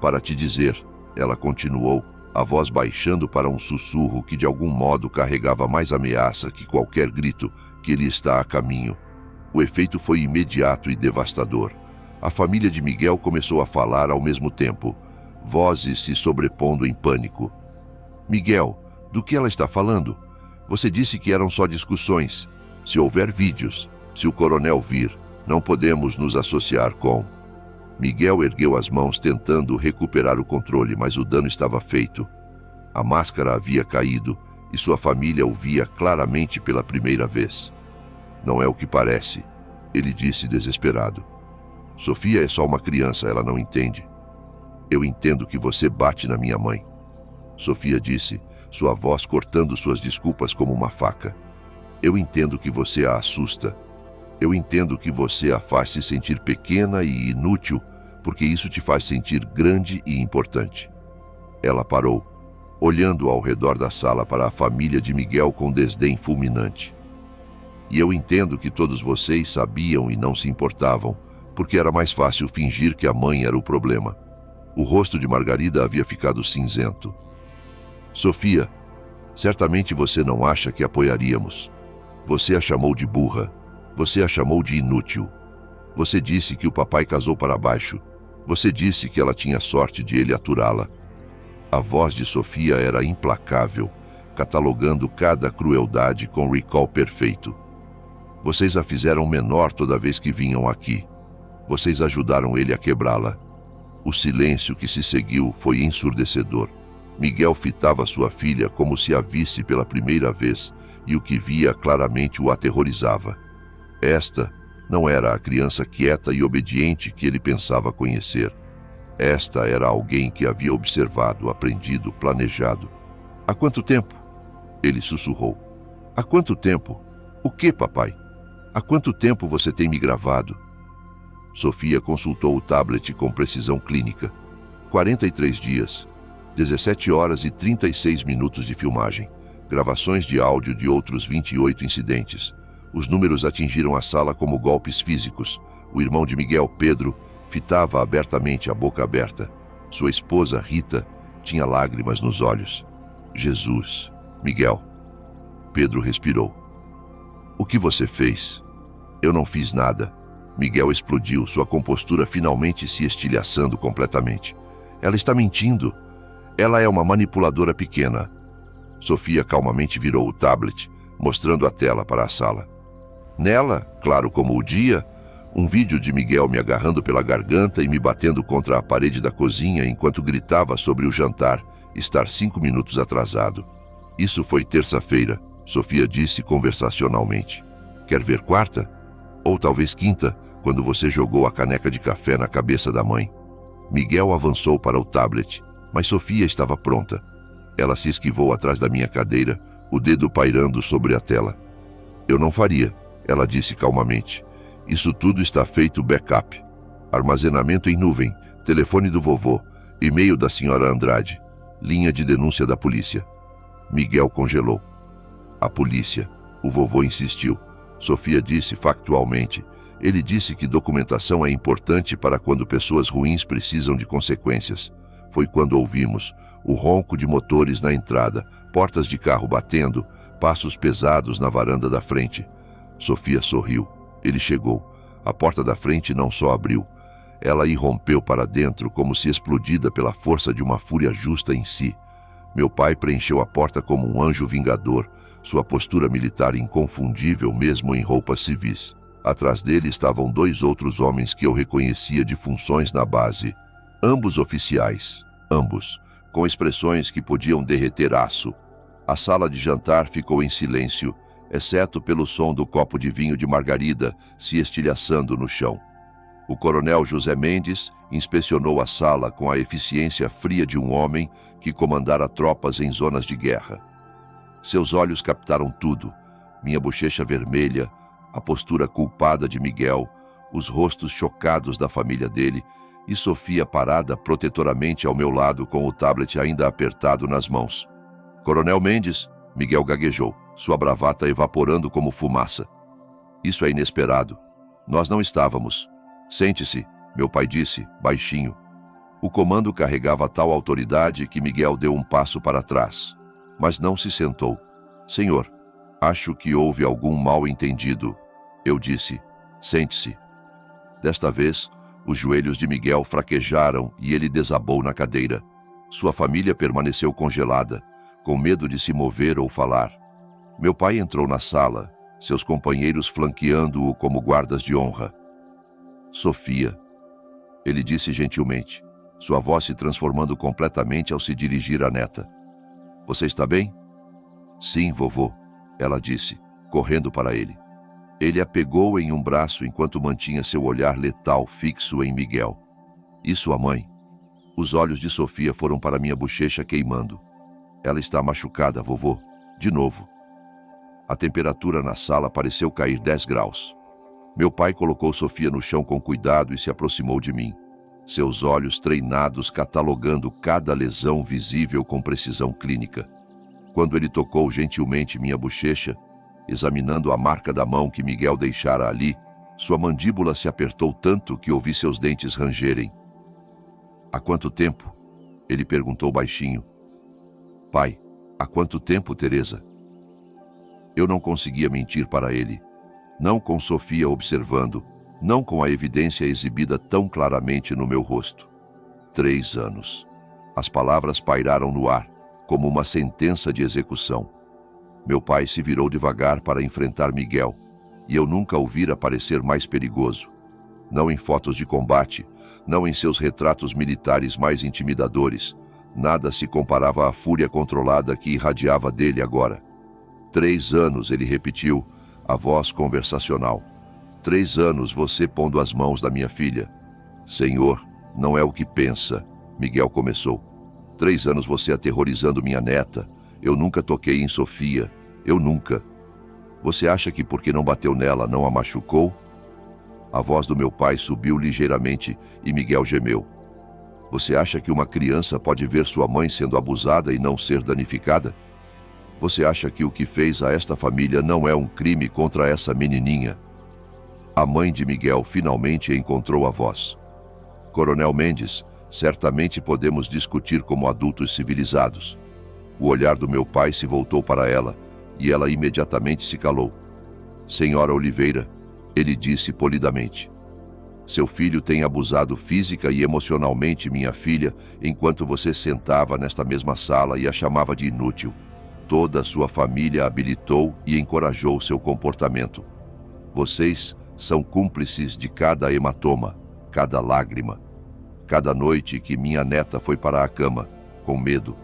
para te dizer, ela continuou, a voz baixando para um sussurro que de algum modo carregava mais ameaça que qualquer grito, que ele está a caminho. O efeito foi imediato e devastador. A família de Miguel começou a falar ao mesmo tempo, vozes se sobrepondo em pânico. Miguel, do que ela está falando? Você disse que eram só discussões. Se houver vídeos, se o coronel vir, não podemos nos associar com... Miguel ergueu as mãos tentando recuperar o controle, mas o dano estava feito. A máscara havia caído e sua família o via claramente pela primeira vez. Não é o que parece, ele disse desesperado. Sofia é só uma criança, ela não entende. Eu entendo que você bate na minha mãe. Sofia disse, sua voz cortando suas desculpas como uma faca. Eu entendo que você a assusta. Eu entendo que você a faz se sentir pequena e inútil, porque isso te faz sentir grande e importante. Ela parou, olhando ao redor da sala para a família de Miguel com desdém fulminante. E eu entendo que todos vocês sabiam e não se importavam, porque era mais fácil fingir que a mãe era o problema. O rosto de Margarida havia ficado cinzento. Sofia, certamente você não acha que apoiaríamos. Você a chamou de burra. Você a chamou de inútil. Você disse que o papai casou para baixo. Você disse que ela tinha sorte de ele aturá-la. A voz de Sofia era implacável, catalogando cada crueldade com recall perfeito. Vocês a fizeram menor toda vez que vinham aqui. Vocês ajudaram ele a quebrá-la. O silêncio que se seguiu foi ensurdecedor. Miguel fitava sua filha como se a visse pela primeira vez, e o que via claramente o aterrorizava. Esta não era a criança quieta e obediente que ele pensava conhecer. Esta era alguém que havia observado, aprendido, planejado. Há quanto tempo? Ele sussurrou. Há quanto tempo? O que, papai? Há quanto tempo você tem me gravado? Sofia consultou o tablet com precisão clínica. 43 dias, 17 horas e 36 minutos de filmagem, gravações de áudio de outros 28 incidentes. Os números atingiram a sala como golpes físicos. O irmão de Miguel, Pedro, fitava abertamente a boca aberta. Sua esposa, Rita, tinha lágrimas nos olhos. Jesus, Miguel. Pedro respirou. O que você fez? Eu não fiz nada. Miguel explodiu, sua compostura finalmente se estilhaçando completamente. Ela está mentindo. Ela é uma manipuladora pequena. Sofia calmamente virou o tablet, mostrando a tela para a sala. Nela, claro como o dia, um vídeo de Miguel me agarrando pela garganta e me batendo contra a parede da cozinha enquanto gritava sobre o jantar estar 5 minutos atrasado. Isso foi terça-feira, Sofia disse conversacionalmente. Quer ver quarta? Ou talvez quinta, quando você jogou a caneca de café na cabeça da mãe. Miguel avançou para o tablet, mas Sofia estava pronta. Ela se esquivou atrás da minha cadeira, o dedo pairando sobre a tela. Eu não faria. Ela disse calmamente. Isso tudo está feito backup. Armazenamento em nuvem, telefone do vovô, e-mail da senhora Andrade, linha de denúncia da polícia. Miguel congelou. A polícia. O vovô insistiu. Sofia disse factualmente. Ele disse que documentação é importante para quando pessoas ruins precisam de consequências. Foi quando ouvimos o ronco de motores na entrada, portas de carro batendo, passos pesados na varanda da frente. Sofia sorriu. Ele chegou. A porta da frente não só abriu. Ela irrompeu para dentro como se explodida pela força de uma fúria justa em si. Meu pai preencheu a porta como um anjo vingador, sua postura militar inconfundível mesmo em roupas civis. Atrás dele estavam 2 outros homens que eu reconhecia de funções na base. Ambos oficiais, ambos, com expressões que podiam derreter aço. A sala de jantar ficou em silêncio, exceto pelo som do copo de vinho de margarida se estilhaçando no chão. O coronel José Mendes inspecionou a sala com a eficiência fria de um homem que comandara tropas em zonas de guerra. Seus olhos captaram tudo: minha bochecha vermelha, a postura culpada de Miguel, os rostos chocados da família dele e Sofia parada protetoramente ao meu lado com o tablet ainda apertado nas mãos. Coronel Mendes, Miguel gaguejou, sua bravata evaporando como fumaça. Isso é inesperado. Nós não estávamos. Sente-se, meu pai disse, baixinho. O comando carregava tal autoridade que Miguel deu um passo para trás, mas não se sentou. Senhor, acho que houve algum mal-entendido. Eu disse, sente-se. Desta vez, os joelhos de Miguel fraquejaram e ele desabou na cadeira. Sua família permaneceu congelada, com medo de se mover ou falar. Meu pai entrou na sala, seus companheiros flanqueando-o como guardas de honra. Sofia, ele disse gentilmente, sua voz se transformando completamente ao se dirigir à neta. Você está bem? Sim, vovô, ela disse, correndo para ele. Ele a pegou em um braço enquanto mantinha seu olhar letal fixo em Miguel. E sua mãe? Os olhos de Sofia foram para minha bochecha queimando. Ela está machucada, vovô. De novo. A temperatura na sala pareceu cair 10 graus. Meu pai colocou Sofia no chão com cuidado e se aproximou de mim. Seus olhos treinados catalogando cada lesão visível com precisão clínica. Quando ele tocou gentilmente minha bochecha, examinando a marca da mão que Miguel deixara ali, sua mandíbula se apertou tanto que ouvi seus dentes rangerem. Há quanto tempo? Ele perguntou baixinho. Pai, há quanto tempo, Teresa? Eu não conseguia mentir para ele. Não com Sofia observando, não com a evidência exibida tão claramente no meu rosto. 3 anos. As palavras pairaram no ar, como uma sentença de execução. Meu pai se virou devagar para enfrentar Miguel, e eu nunca o vira parecer mais perigoso. Não em fotos de combate, não em seus retratos militares mais intimidadores. Nada se comparava à fúria controlada que irradiava dele agora. 3 anos, ele repetiu, a voz conversacional. 3 anos você pondo as mãos na minha filha. Senhor, não é o que pensa, Miguel começou. 3 anos você aterrorizando minha neta. Eu nunca toquei em Sofia. Eu nunca. Você acha que porque não bateu nela não a machucou? A voz do meu pai subiu ligeiramente e Miguel gemeu. Você acha que uma criança pode ver sua mãe sendo abusada e não ser danificada? Você acha que o que fez a esta família não é um crime contra essa menininha? A mãe de Miguel finalmente encontrou a voz. Coronel Mendes, certamente podemos discutir como adultos civilizados. O olhar do meu pai se voltou para ela, e ela imediatamente se calou. Senhora Oliveira, ele disse polidamente. Seu filho tem abusado física e emocionalmente minha filha, enquanto você sentava nesta mesma sala e a chamava de inútil. Toda a sua família habilitou e encorajou seu comportamento. Vocês são cúmplices de cada hematoma, cada lágrima, cada noite que minha neta foi para a cama, com medo.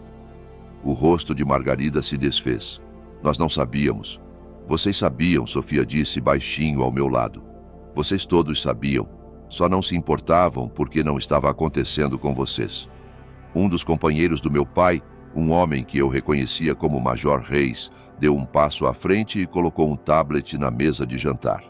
O rosto de Margarida se desfez. Nós não sabíamos. Vocês sabiam, Sofia disse baixinho ao meu lado. Vocês todos sabiam. Só não se importavam porque não estava acontecendo com vocês. Um dos companheiros do meu pai, um homem que eu reconhecia como Major Reis, deu um passo à frente e colocou um tablet na mesa de jantar.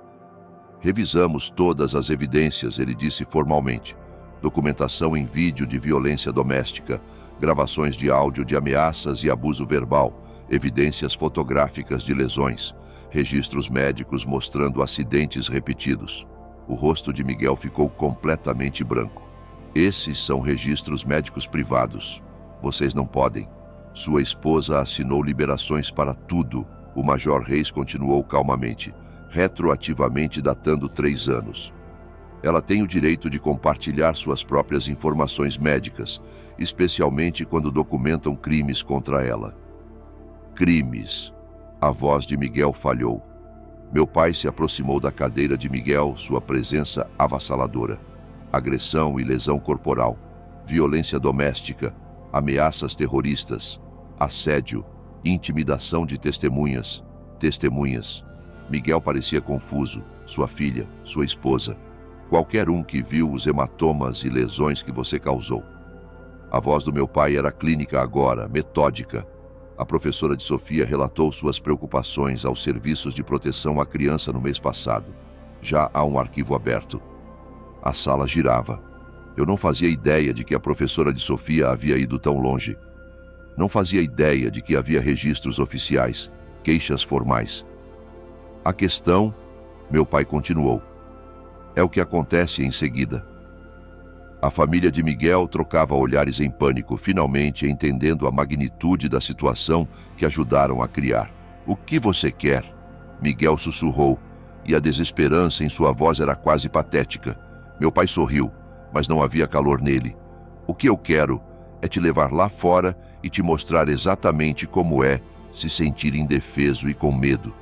Revisamos todas as evidências, ele disse formalmente. Documentação em vídeo de violência doméstica, gravações de áudio de ameaças e abuso verbal, evidências fotográficas de lesões, registros médicos mostrando acidentes repetidos. O rosto de Miguel ficou completamente branco. Esses são registros médicos privados. Vocês não podem. Sua esposa assinou liberações para tudo. O Major Reis continuou calmamente, retroativamente datando 3 anos. Ela tem o direito de compartilhar suas próprias informações médicas, especialmente quando documentam crimes contra ela. Crimes. A voz de Miguel falhou. Meu pai se aproximou da cadeira de Miguel, sua presença avassaladora. Agressão e lesão corporal, violência doméstica, ameaças terroristas, assédio, intimidação de testemunhas. Miguel parecia confuso, sua filha, sua esposa. Qualquer um que viu os hematomas e lesões que você causou. A voz do meu pai era clínica agora, metódica. A professora de Sofia relatou suas preocupações aos serviços de proteção à criança no mês passado. Já há um arquivo aberto. A sala girava. Eu não fazia ideia de que a professora de Sofia havia ido tão longe. Não fazia ideia de que havia registros oficiais, queixas formais. A questão, meu pai continuou, é o que acontece em seguida. A família de Miguel trocava olhares em pânico, finalmente entendendo a magnitude da situação que ajudaram a criar. O que você quer? Miguel sussurrou, e a desesperança em sua voz era quase patética. Meu pai sorriu, mas não havia calor nele. O que eu quero é te levar lá fora e te mostrar exatamente como é se sentir indefeso e com medo.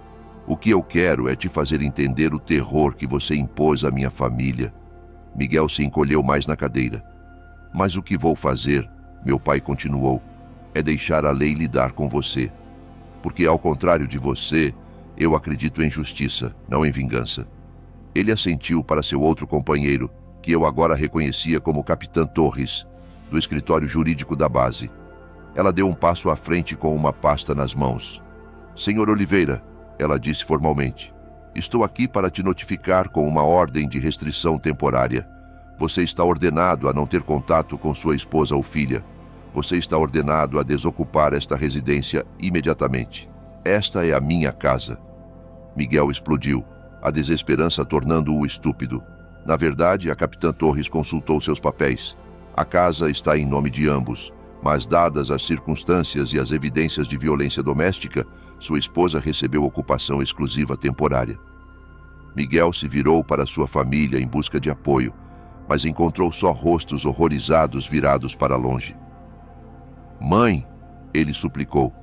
O que eu quero é te fazer entender o terror que você impôs à minha família. Miguel se encolheu mais na cadeira. Mas o que vou fazer, meu pai continuou, é deixar a lei lidar com você. Porque, ao contrário de você, eu acredito em justiça, não em vingança. Ele assentiu para seu outro companheiro, que eu agora reconhecia como Capitã Torres, do escritório jurídico da base. Ela deu um passo à frente com uma pasta nas mãos. Senhor Oliveira, ela disse formalmente, estou aqui para te notificar com uma ordem de restrição temporária. Você está ordenado a não ter contato com sua esposa ou filha. Você está ordenado a desocupar esta residência imediatamente. Esta é a minha casa. Miguel explodiu, a desesperança tornando-o estúpido. Na verdade, a Capitã Torres consultou seus papéis. A casa está em nome de ambos, mas dadas as circunstâncias e as evidências de violência doméstica, sua esposa recebeu ocupação exclusiva temporária. Miguel se virou para sua família em busca de apoio, mas encontrou só rostos horrorizados virados para longe. Mãe, ele suplicou,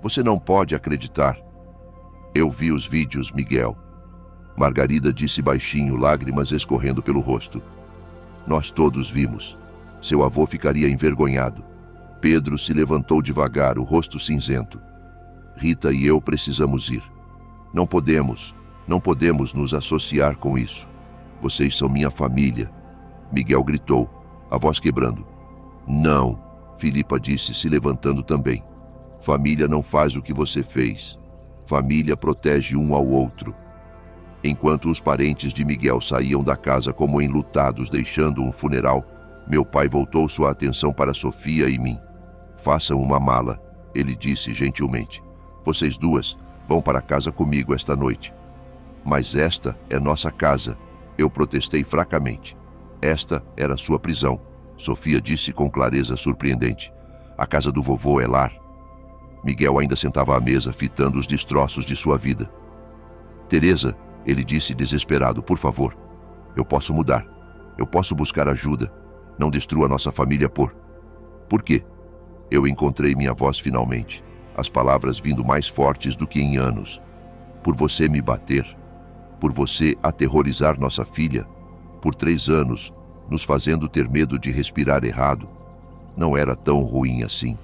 você não pode acreditar. Eu vi os vídeos, Miguel. Margarida disse baixinho, lágrimas escorrendo pelo rosto. Nós todos vimos. Seu avô ficaria envergonhado. Pedro se levantou devagar, o rosto cinzento. Rita e eu precisamos ir. Não podemos nos associar com isso. Vocês são minha família. Miguel gritou, a voz quebrando. Não, Filipa disse, se levantando também. Família não faz o que você fez. Família protege um ao outro. Enquanto os parentes de Miguel saíam da casa como enlutados, deixando um funeral, meu pai voltou sua atenção para Sofia e mim. Façam uma mala, ele disse gentilmente. Vocês duas vão para casa comigo esta noite. Mas esta é nossa casa, eu protestei fracamente. Esta era sua prisão, Sofia disse com clareza surpreendente. A casa do vovô é lar. Miguel ainda sentava à mesa, fitando os destroços de sua vida. Teresa, ele disse desesperado, por favor. Eu posso mudar. Eu posso buscar ajuda. Não destrua nossa família por quê? Eu encontrei minha voz finalmente, as palavras vindo mais fortes do que em anos. Por você me bater. Por você aterrorizar nossa filha. Por 3 anos, nos fazendo ter medo de respirar errado. Não era tão ruim assim.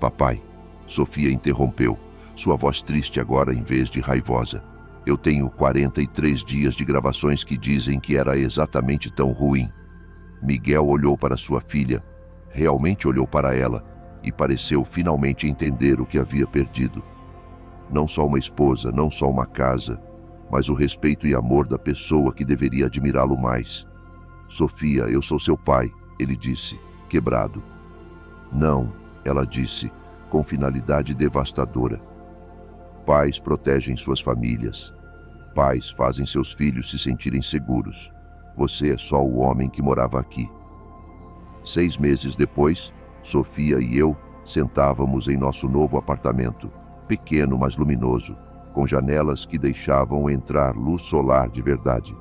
Papai, Sofia interrompeu, sua voz triste agora em vez de raivosa. Eu tenho 43 dias de gravações que dizem que era exatamente tão ruim. Miguel olhou para sua filha, realmente olhou para ela, e pareceu finalmente entender o que havia perdido. Não só uma esposa, não só uma casa, mas o respeito e amor da pessoa que deveria admirá-lo mais. Sofia, eu sou seu pai, ele disse, quebrado. Não, ela disse, com finalidade devastadora. Pais protegem suas famílias. Pais fazem seus filhos se sentirem seguros. Você é só o homem que morava aqui. 6 meses depois, Sofia e eu sentávamos em nosso novo apartamento, pequeno mas luminoso, com janelas que deixavam entrar luz solar de verdade,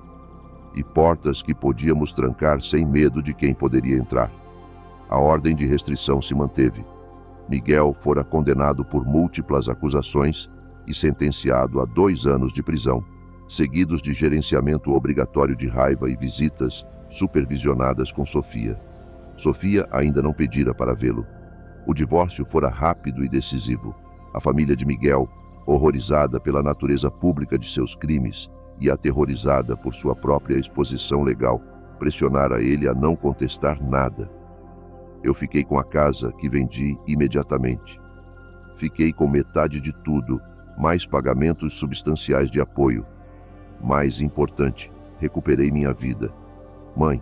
e portas que podíamos trancar sem medo de quem poderia entrar. A ordem de restrição se manteve. Miguel fora condenado por múltiplas acusações e sentenciado a 2 anos de prisão, seguidos de gerenciamento obrigatório de raiva e visitas supervisionadas com Sofia. Sofia ainda não pedira para vê-lo. O divórcio fora rápido e decisivo. A família de Miguel, horrorizada pela natureza pública de seus crimes e aterrorizada por sua própria exposição legal, pressionara ele a não contestar nada. Eu fiquei com a casa, que vendi imediatamente. Fiquei com metade de tudo, mais pagamentos substanciais de apoio. Mais importante, recuperei minha vida. Mãe,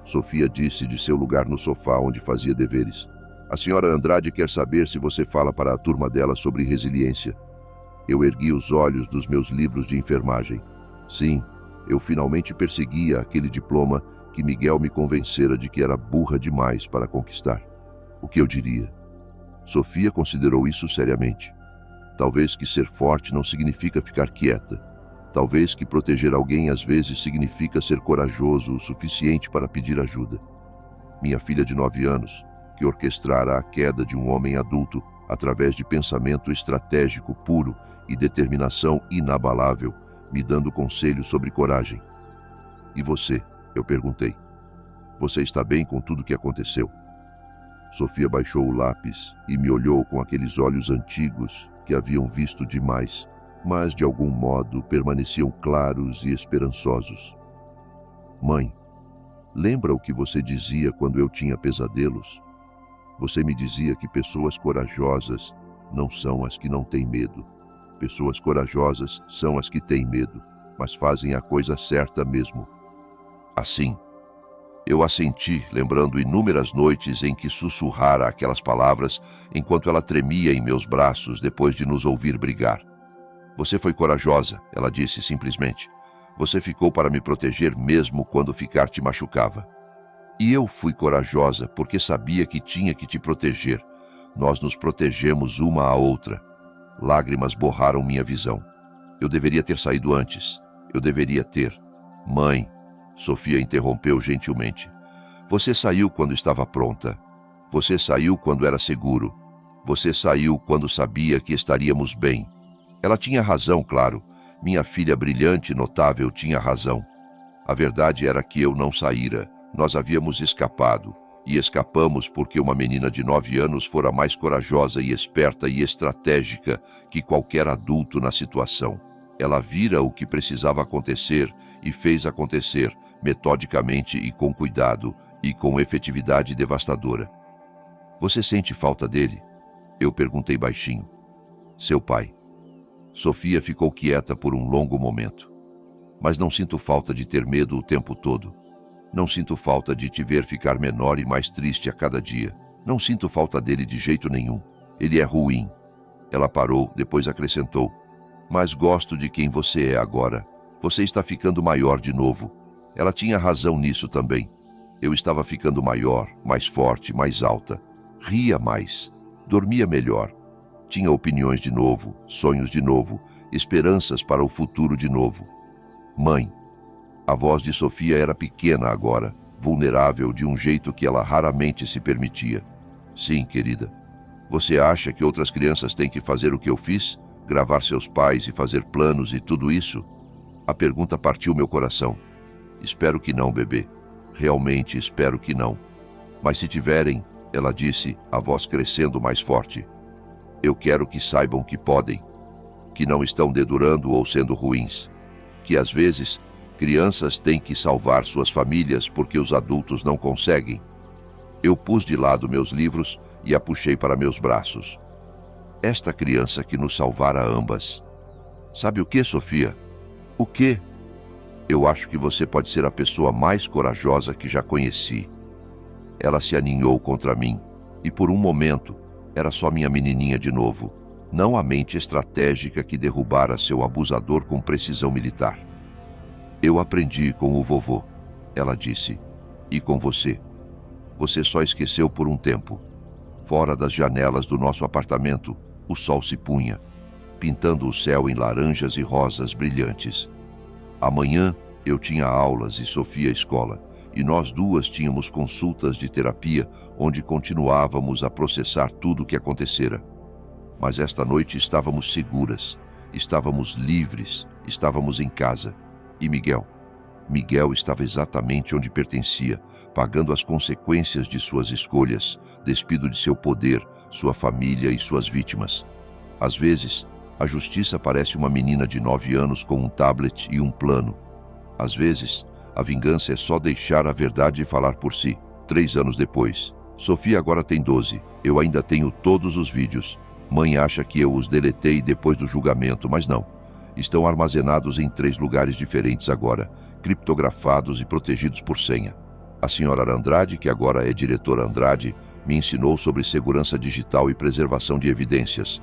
Sofia disse de seu lugar no sofá onde fazia deveres. A senhora Andrade quer saber se você fala para a turma dela sobre resiliência. Eu ergui os olhos dos meus livros de enfermagem. Sim, eu finalmente perseguia aquele diploma que Miguel me convencera de que era burra demais para conquistar. O que eu diria? Sofia considerou isso seriamente. Talvez que ser forte não significa ficar quieta. Talvez que proteger alguém às vezes significa ser corajoso o suficiente para pedir ajuda. Minha filha de 9 anos, que orquestrara a queda de um homem adulto através de pensamento estratégico puro e determinação inabalável, me dando conselhos sobre coragem. E você? Eu perguntei. Você está bem com tudo que aconteceu? Sofia baixou o lápis e me olhou com aqueles olhos antigos que haviam visto demais, mas de algum modo permaneciam claros e esperançosos. Mãe, lembra o que você dizia quando eu tinha pesadelos? Você me dizia que pessoas corajosas não são as que não têm medo. Pessoas corajosas são as que têm medo, mas fazem a coisa certa mesmo. Assim, eu assenti, lembrando inúmeras noites em que sussurrara aquelas palavras enquanto ela tremia em meus braços depois de nos ouvir brigar. Você foi corajosa, ela disse simplesmente. Você ficou para me proteger mesmo quando ficar te machucava. E eu fui corajosa porque sabia que tinha que te proteger. Nós nos protegemos uma à outra. Lágrimas borraram minha visão. Eu deveria ter saído antes. Eu deveria ter. Mãe, Sofia interrompeu gentilmente. Você saiu quando estava pronta. Você saiu quando era seguro. Você saiu quando sabia que estaríamos bem. Ela tinha razão, claro. Minha filha brilhante e notável tinha razão. A verdade era que eu não saíra. Nós havíamos escapado. E escapamos porque uma menina de 9 anos fora mais corajosa e esperta e estratégica que qualquer adulto na situação. Ela vira o que precisava acontecer e fez acontecer, metodicamente e com cuidado, e com efetividade devastadora. Você sente falta dele? Eu perguntei baixinho. Seu pai. Sofia ficou quieta por um longo momento. Mas não sinto falta de ter medo o tempo todo. Não sinto falta de te ver ficar menor e mais triste a cada dia. Não sinto falta dele de jeito nenhum. Ele é ruim. Ela parou, depois acrescentou. Mas gosto de quem você é agora. Você está ficando maior de novo. Ela tinha razão nisso também. Eu estava ficando maior, mais forte, mais alta. Ria mais. Dormia melhor. Tinha opiniões de novo, sonhos de novo, esperanças para o futuro de novo. Mãe. A voz de Sofia era pequena agora, vulnerável de um jeito que ela raramente se permitia. Sim, querida. Você acha que outras crianças têm que fazer o que eu fiz? Gravar seus pais e fazer planos e tudo isso? A pergunta partiu meu coração. Espero que não, bebê. Realmente espero que não. Mas se tiverem, ela disse, a voz crescendo mais forte. Eu quero que saibam que podem. Que não estão dedurando ou sendo ruins. Que às vezes, crianças têm que salvar suas famílias porque os adultos não conseguem. Eu pus de lado meus livros e a puxei para meus braços. Esta criança que nos salvara ambas. Sabe o que, Sofia? O quê? Eu acho que você pode ser a pessoa mais corajosa que já conheci. Ela se aninhou contra mim, e por um momento, era só minha menininha de novo, não a mente estratégica que derrubara seu abusador com precisão militar. Eu aprendi com o vovô, ela disse, e com você. Você só esqueceu por um tempo. Fora das janelas do nosso apartamento, o sol se punha, pintando o céu em laranjas e rosas brilhantes. Amanhã eu tinha aulas e Sofia escola, e nós duas tínhamos consultas de terapia onde continuávamos a processar tudo o que acontecera. Mas esta noite estávamos seguras, Estávamos livres, estávamos em casa. E Miguel? Miguel estava exatamente onde pertencia, pagando as consequências de suas escolhas, despido de seu poder, sua família e suas vítimas. Às vezes, a justiça parece uma menina de 9 anos com um tablet e um plano. Às vezes, a vingança é só deixar a verdade falar por si. 3 anos depois. Sofia agora tem 12. Eu ainda tenho todos os vídeos. Mãe acha que eu os deletei depois do julgamento, mas não. Estão armazenados em 3 lugares diferentes agora, criptografados e protegidos por senha. A senhora Andrade, que agora é diretora Andrade, me ensinou sobre segurança digital e preservação de evidências.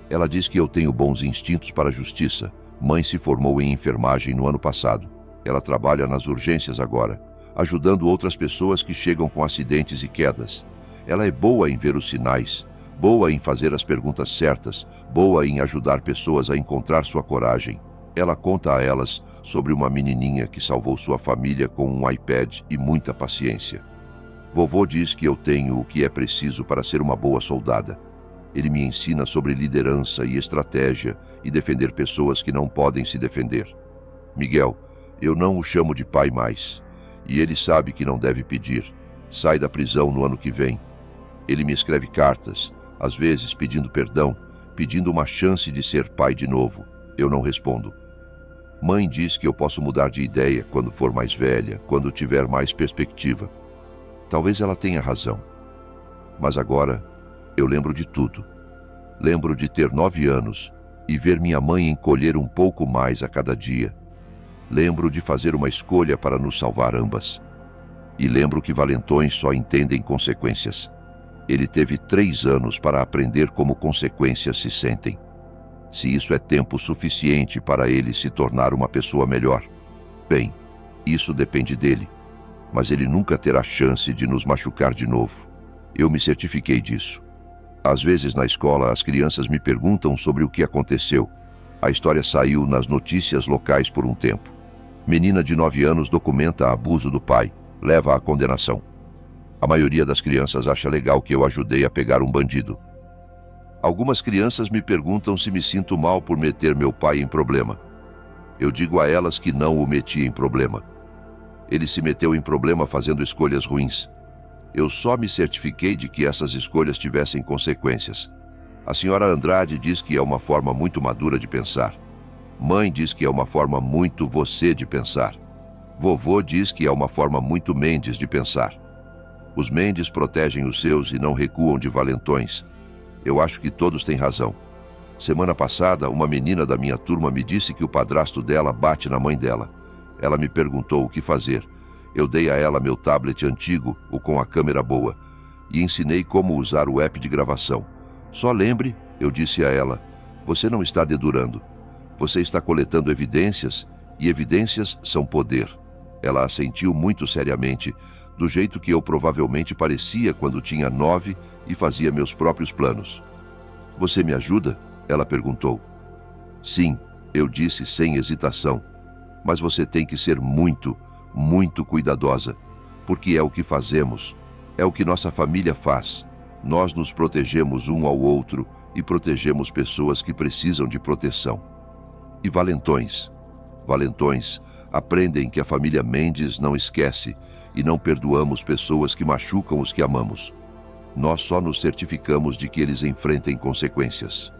Ela diz que eu tenho bons instintos para a justiça. Mãe se formou em enfermagem no ano passado. Ela trabalha nas urgências agora, ajudando outras pessoas que chegam com acidentes e quedas. Ela é boa em ver os sinais, boa em fazer as perguntas certas, boa em ajudar pessoas a encontrar sua coragem. Ela conta a elas sobre uma menininha que salvou sua família com um iPad e muita paciência. Vovô diz que eu tenho o que é preciso para ser uma boa soldada. Ele me ensina sobre liderança e estratégia e defender pessoas que não podem se defender. Miguel, eu não o chamo de pai mais. E ele sabe que não deve pedir. Sai da prisão no ano que vem. Ele me escreve cartas, às vezes pedindo perdão, pedindo uma chance de ser pai de novo. Eu não respondo. Mãe diz que eu posso mudar de ideia quando for mais velha, quando tiver mais perspectiva. Talvez ela tenha razão. Mas agora, eu lembro de tudo. Lembro de ter 9 anos e ver minha mãe encolher um pouco mais a cada dia. Lembro de fazer uma escolha para nos salvar ambas. E lembro que valentões só entendem consequências. Ele teve 3 anos para aprender como consequências se sentem. Se isso é tempo suficiente para ele se tornar uma pessoa melhor, bem, isso depende dele. Mas ele nunca terá chance de nos machucar de novo. Eu me certifiquei disso. Às vezes na escola as crianças me perguntam sobre o que aconteceu. A história saiu nas notícias locais por um tempo. Menina de 9 anos documenta abuso do pai, leva à condenação. A maioria das crianças acha legal que eu ajudei a pegar um bandido. Algumas crianças me perguntam se me sinto mal por meter meu pai em problema. Eu digo a elas que não o meti em problema. Ele se meteu em problema fazendo escolhas ruins. Eu só me certifiquei de que essas escolhas tivessem consequências. A senhora Andrade diz que é uma forma muito madura de pensar. Mãe diz que é uma forma muito você de pensar. Vovô diz que é uma forma muito Mendes de pensar. Os Mendes protegem os seus e não recuam de valentões. Eu acho que todos têm razão. Semana passada, uma menina da minha turma me disse que o padrasto dela bate na mãe dela. Ela me perguntou o que fazer. Eu dei a ela meu tablet antigo, o com a câmera boa, e ensinei como usar o app de gravação. Só lembre, eu disse a ela, você não está dedurando. Você está coletando evidências, e evidências são poder. Ela assentiu muito seriamente, do jeito que eu provavelmente parecia quando tinha 9 e fazia meus próprios planos. Você me ajuda? Ela perguntou. Sim, eu disse sem hesitação. Mas você tem que ser muito, muito cuidadosa, porque é o que fazemos, é o que nossa família faz. Nós nos protegemos um ao outro e protegemos pessoas que precisam de proteção. E valentões. Valentões aprendem que a família Mendes não esquece e não perdoamos pessoas que machucam os que amamos. Nós só nos certificamos de que eles enfrentem consequências.